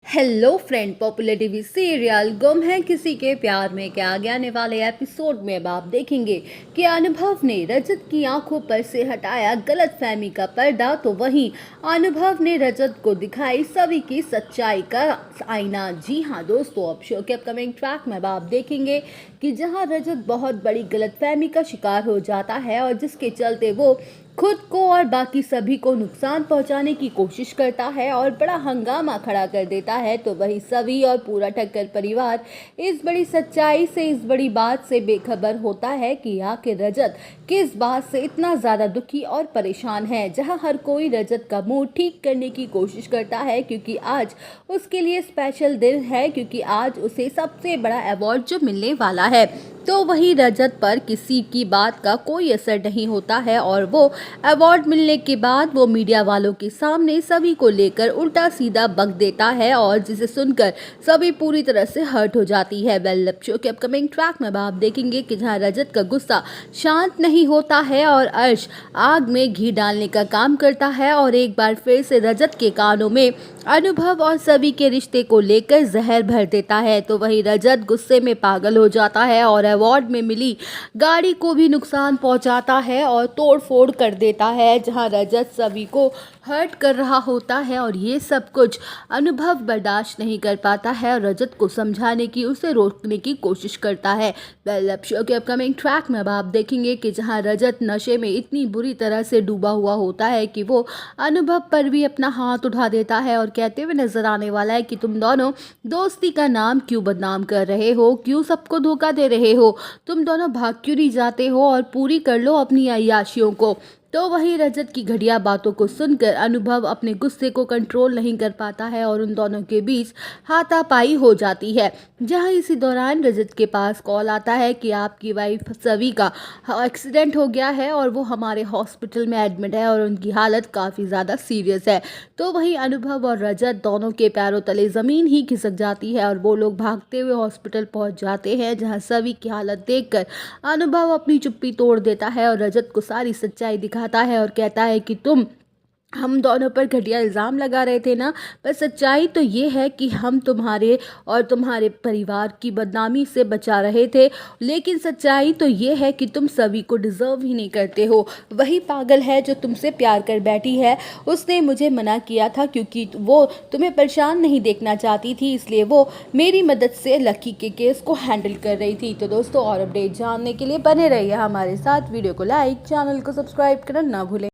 Hello friend, popular TV serial गुम है किसी के प्यार में के आगे आने वाले एपिसोड में अब आप देखेंगे कि अनुभव ने रजत की आंखों पर से हटाया गलतफहमी का पर्दा, तो वहीं अनुभव ने रजत को दिखाई सभी की सच्चाई का आईना। जी हाँ दोस्तों, अब शो के अपकमिंग ट्रैक में अब आप देखेंगे कि जहां रजत बहुत बड़ी गलतफहमी का शिकार हो जाता है और जिसके चलते वो खुद को और बाकी सभी को नुकसान पहुंचाने की कोशिश करता है और बड़ा हंगामा खड़ा कर देता है, तो वही सभी और पूरा ठक्कर परिवार इस बड़ी सच्चाई से, इस बड़ी बात से बेखबर होता है कि आखिर रजत किस बात से इतना ज़्यादा दुखी और परेशान है। जहां हर कोई रजत का मूड ठीक करने की कोशिश करता है क्योंकि आज उसके लिए स्पेशल दिन है, क्योंकि आज उसे सबसे बड़ा अवार्ड जो मिलने वाला है। तो वही रजत पर किसी की बात का कोई असर नहीं होता है और वो अवार्ड मिलने के बाद वो मीडिया वालों के सामने सभी को लेकर उल्टा सीधा बक देता है और जिसे सुनकर सभी पूरी तरह से हर्ट हो जाती है। वेल, शो के अपकमिंग ट्रैक में आप देखेंगे कि जहां रजत का गुस्सा शांत नहीं होता है और अर्श आग में घी डालने का काम करता है और एक बार फिर से रजत के कानों में अनुभव और सभी के रिश्ते को लेकर जहर भर देता है। तो वही रजत गुस्से में पागल हो जाता है और अवार्ड में मिली गाड़ी को भी नुकसान पहुंचाता है और तोड़ फोड़ कर देता है, जहां रजत सभी को हर्ट कर रहा होता है और ये सब कुछ अनुभव बर्दाश्त नहीं कर पाता है और रजत को समझाने की, उसे रोकने की कोशिश करता है। वेल, अब शो के अपकमिंग ट्रैक में अब आप देखेंगे कि जहां रजत नशे में इतनी बुरी तरह से डूबा हुआ होता है कि वो अनुभव पर भी अपना हाथ उठा देता है और कहते हुए नजर आने वाला है कि तुम दोनों दोस्ती का नाम क्यों बदनाम कर रहे हो, क्यों सबको धोखा दे रहे हो, तुम दोनों भाग क्यों नहीं जाते हो और पूरी कर लो अपनी अय्याशियों को। तो वही रजत की घटिया बातों को सुनकर अनुभव अपने गुस्से को कंट्रोल नहीं कर पाता है और उन दोनों के बीच हाथापाई हो जाती है। जहां इसी दौरान रजत के पास कॉल आता है कि आपकी वाइफ सवी का एक्सीडेंट हो गया है और वो हमारे हॉस्पिटल में एडमिट है और उनकी हालत काफ़ी ज़्यादा सीरियस है। तो वही अनुभव और रजत दोनों के पैरों तले ज़मीन ही खिसक जाती है और वो लोग भागते हुए हॉस्पिटल पहुंच जाते हैं, जहां सवी की हालत देखकर अनुभव अपनी चुप्पी तोड़ देता है और रजत को सारी सच्चाई दिखाता है और कहता है कि तुम हम दोनों पर घटिया इल्ज़ाम लगा रहे थे ना, पर सच्चाई तो ये है कि हम तुम्हारे और तुम्हारे परिवार की बदनामी से बचा रहे थे, लेकिन सच्चाई तो ये है कि तुम सभी को डिज़र्व ही नहीं करते हो। वही पागल है जो तुमसे प्यार कर बैठी है, उसने मुझे मना किया था क्योंकि वो तुम्हें परेशान नहीं देखना चाहती थी, इसलिए वो मेरी मदद से लकी के केस को हैंडल कर रही थी। तो दोस्तों, और अपडेट जानने के लिए बने रहिए हमारे साथ। वीडियो को लाइक, चैनल को सब्सक्राइब करना ना भूलें।